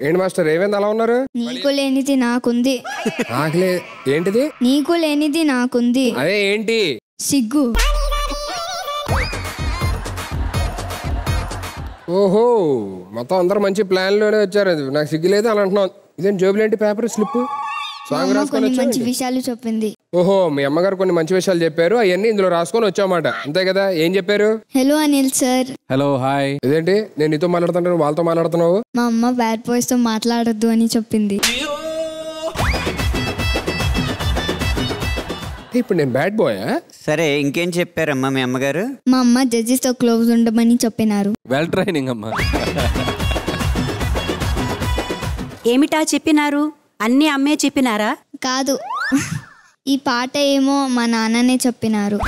ఏంటి మాస్టర్ ఏమైంది అలా ఉన్నారు? నీకు లేనిది నాకుంది. నాకులే ఏంటిది? నీకు లేనిది నాకుంది. అదే ఏంటి? సిగ్గు. ఓహో మొత్తం అందరూ మంచి ప్లాన్ లోనే వచ్చారు. నాకు సిగ్గు లేదు అని అంటున్నాను. ఇదేం జోబులు ఏంటి? పేపర్ స్లిప్ సాంగ్ రాసుకొని మంచి విషయాలు చెప్పింది. ఓహో మీ అమ్మగారు కొన్ని మంచి విషయాలు చెప్పారు, అవన్నీ ఇందులో రాసుకొని వచ్చామాట, అంతే కదా? ఏం చెప్పారు? Hello Anil sir. Hello hi. ఇదేంటి నేను నీతో మాట్లాడుతున్నాను వాళ్ళతో మాట్లాడుతున్నావు? మా అమ్మ బ్యాడ్ బాయ్స్ తో మాట్లాడొద్దు అని చెప్పింది. ఇప్పుడు నేను బ్యాడ్ బాయా? సరే ఇంకేం చెప్పారమ్మా మీ అమ్మగారు? మా అమ్మ జడ్జెస్ తో క్లోజ్ ఉండమని చెప్పినారు. వెల్ ట్రైనింగ్ అమ్మా. ఏమిటా చెప్పినారు? అన్ని అమ్మే చెప్పినారా? కాదు, ఈ పాట ఏమో మా నాన్ననే చెప్పినారు.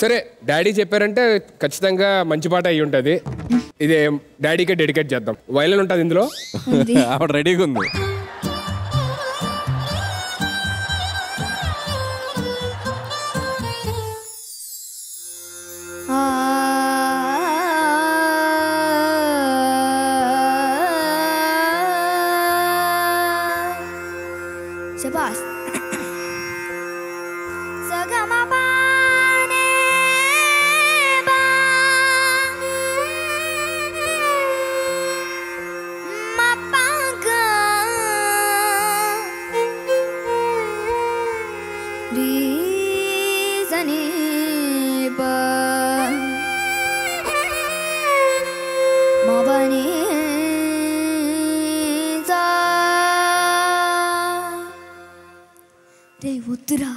సరే డాడీ చెప్పారంటే ఖచ్చితంగా మంచి పాట అయ్యి ఉంటది. ఇది డాడీకే డెడికేట్ చేద్దాం. వైలన్ ఉంటుంది ఇందులో. ఆవిడ రెడీగా ఉంది. శబాస్. రే వద్దురా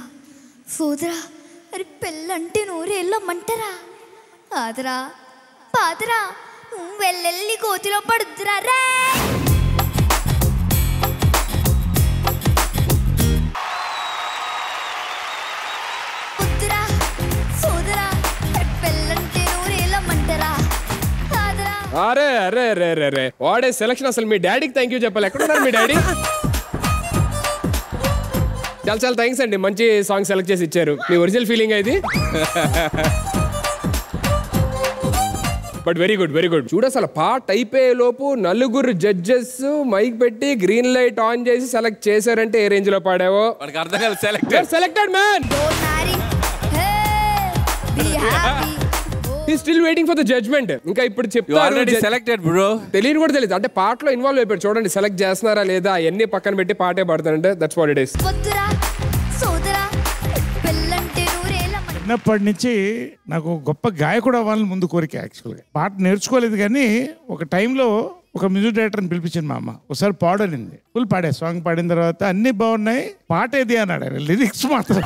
సోదరా, అరే పెళ్ళంటే నూరేళ్ళమంటారా? కాదురా పాదరా, నువ్వు వెళ్ళెళ్ళి కోతిలో పడుద్దురా రే. వద్దురా సోదరా, అరే పెళ్ళంటే నూరేళ్ళమంటారా? కాదురా. అరే అరే అరే అరే అరే వాడే సెలక్షన్. అసలు మీ డాడీకి థ్యాంక్ యూ చెప్పాలి. ఎక్కడున్నారు మీ డాడీ? చాలా చాలా థ్యాంక్స్ అండి, మంచి సాంగ్ సెలెక్ట్ చేసి ఇచ్చారు. మీ ఒరిజినల్ ఫీలింగ్ ఇది. But very good very good. చూడు అసలు పాట అయిపోయే లోపు నలుగురు జడ్జెస్ మైక్ పెట్టి గ్రీన్ లైట్ ఆన్ చేసి సెలెక్ట్ చేశారంటే ఏ రేంజ్ లో పాడావో మనకు అర్థం కాదు. Selected man. He's still waiting for the judgment. ఇంకా ఇప్పుడు చెప్తారు సెలెక్టెడ్ బ్రో. తెలియని కూడా తెలియదు అంటే పాటలో ఇన్వాల్వ్ అయిపోయాడు. చూడండి సెలెక్ట్ చేస్తున్నారా లేదా అవన్నీ పక్కన పెట్టి పాటే పాడతానంటే దట్స్ వాట్ ఇట్ ఇస్. చిన్నప్పటి నుంచి నాకు గొప్ప గాయకుడు అవ్వాలని ముందు కోరిక. యాక్చువల్గా పాట నేర్చుకోలేదు కానీ ఒక టైంలో ఒక మ్యూజిక్ డైరెక్టర్ని పిలిపించింది మా అమ్మ. ఒకసారి పాడనింది, ఫుల్ పాడే. సాంగ్ పాడిన తర్వాత అన్ని బాగున్నాయి, పాట ఏది అన్నాడు, లిరిక్స్ మాత్రం.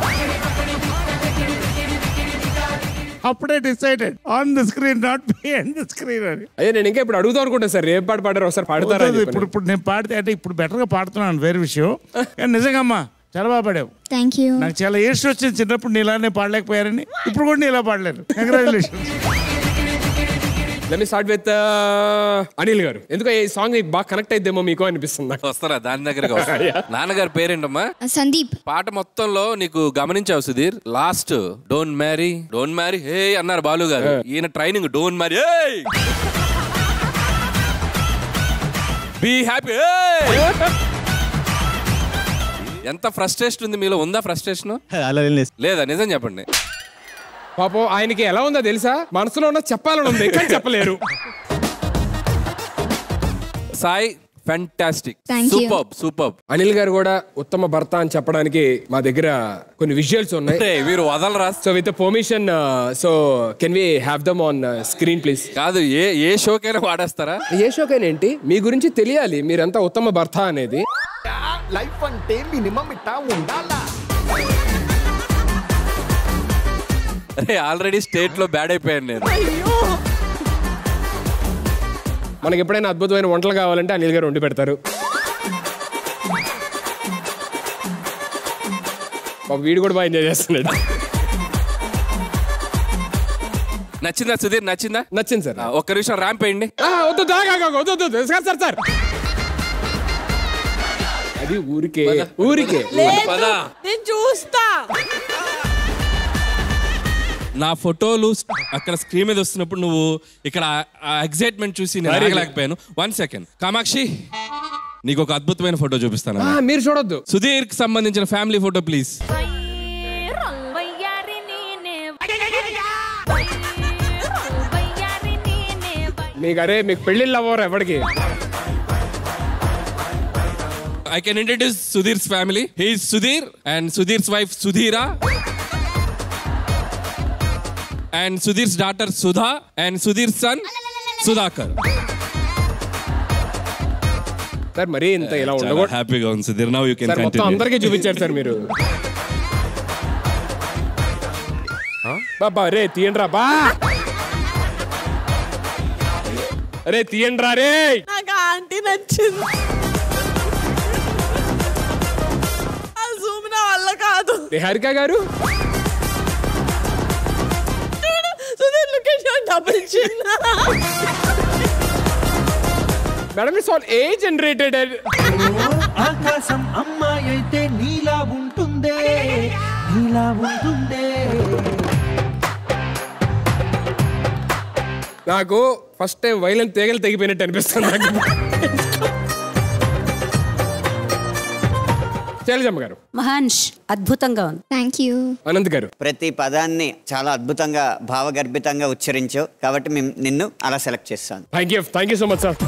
అప్పుడే decided on the screen not behind the screen అని. అయ్యే నేను ఇంకా ఇప్పుడు అడుగుతాను అనుకుంటా సార్, ఏ పాట పాడారు ఒకసారి పాడతారా? ఇప్పుడు నేను పాడితే అంటే ఇప్పుడు బెటర్గా పాడుతున్నాను వేరే విషయం, కానీ నిజంగా అమ్మా చాలా బాగా పాడావు. Thank you. నాకు చాలా ఏడ్స్ వచ్చింది చిన్నప్పుడు నీలానే పాడలేకపోయారని. ఇప్పుడు కూడా నీలా పాడలేరు. Congratulations. Let me start with Anil garu. ఎందుకో ఈ సాంగ్ బాగా కనెక్ట్ అయిద్దేమో మీకు అనిపిస్తుంది. వస్తారా దాని దగ్గరకు? నాన్నగారి పేరేంటమ్మా? సందీప్. పాట మొత్తంలో నీకు గమనించావు Sudheer, last don't marry hey అన్నారు బాలు గారు. ఈయన training don't marry be happy. ఎంత ఫ్రస్ట్రేషన్ ఉంది మీలో? ఉందా ఫ్రస్ట్రేషన్? లేదా? నిజం చెప్పండి. పాపం ఆయనకి ఎలా ఉందో తెలుసా? మనసులో ఉన్న చెప్పాలని ఉంది కానీ చెప్పలేరు. Sai fantastic, super. అనిల్ గారు కూడా ఉత్తమ భర్త అని చెప్పడానికి మా దగ్గర కొన్ని విజువల్స్ ఉన్నాయి. వీరు వదలరా. So with permission, so can we have them on screen please? కాదు, ఏ షోకైనా వాడేస్తారా? ఏ షోకైనా ఏంటి, మీ గురించి తెలియాలి మీరంతా ఉత్తమ భర్త అనేది. లైఫ్ అంటే మినిమం ఇట్టా ఉండాలా. అరే ఆల్రెడీ స్టేట్ లో బ్యాడ్ అయిపోయాను నేను. మనకి ఎప్పుడైనా అద్భుతమైన వంటలు కావాలంటే అనిల్ గారు వండి పెడతారు. వీడు కూడా బాగా ఎంజాయ్ చేస్తున్నాడు. నచ్చిందా సుధీర్? నచ్చింది సార్. ఒక్క నిమిషం ర్యాంప్ వేయండి. వద్దు సార్. అది ఊరికే నేను చూస్తా. నా ఫోటోలు అక్కడ స్క్రీన్ మీద వస్తున్నప్పుడు నువ్వు ఇక్కడ ఎగ్జైట్మెంట్ చూసి నేను ఆగలేకపోయాను. 1 సెకండ్ కామాక్షి, నీకు ఒక అద్భుతమైన ఫోటో చూపిస్తాను. మీరు చూడొద్దు. సుధీర్ కి సంబంధించిన ఫ్యామిలీ ఫోటో ప్లీజ్. మీకు పెళ్ళిళ్ళు అవ్వరు ఎవరికి. I can introduce Sudhir's family. He is Sudhir and Sudhir's wife Sudhira and Sudhir's daughter Sudha and Sudhir's son Sudhakar. Sir మరి ఇంత ఇలా ఉండకూడదు. హ్యాపీగా ఉంది సుధీర్. నౌ యు కెన్ మొత్తం కంటిన్యూ. అందరికీ చూపించారు సార్ మీరు. బాబా రే తీయండి రా బా. అరే తీయండి రా రే. నాకు ఆంటీ నచ్చింది. ఆ జూమ్ నా వల్ల కాదు. నిహారిక గారు Sudheer look at your double చిన్. Madam it's all A generated. ఆకాశం అమ్మాయి అయితే నీలా ఉంటుందే, నీలా ఉంటుందే. నాకు ఫస్ట్ టైం వైలెన్ తీగలు తెగిపోయినట్టు అనిపిస్తుంది నాకు. శైలజమ్మ గారు. మహాన్ష్ అద్భుతంగా ఉంది. Thank you. అనంత్ గారు. ప్రతి పదాన్ని చాలా అద్భుతంగా భావగర్భితంగా ఉచ్చరించావు కాబట్టి మేము నిన్ను అలా సెలెక్ట్ చేస్తాను. Thank you so much sir.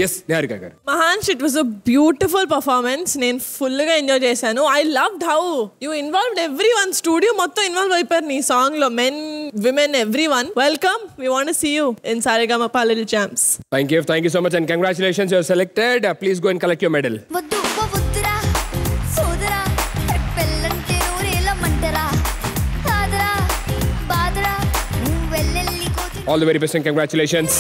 Yes Niharika garu. Mahansh, it was a beautiful performance. నేను ఫుల్ గా ఎంజాయ్ చేశాను. I loved how you involved everyone. Studio మొత్తం ఇన్వాల్వ్ అయిపోయారు నీ సాంగ్ లో. Men, women, everyone. Welcome. We want to see you in Saregamapa little champs. Thank you so much and congratulations, you are selected. Please go and collect your medal. All the very best and congratulations.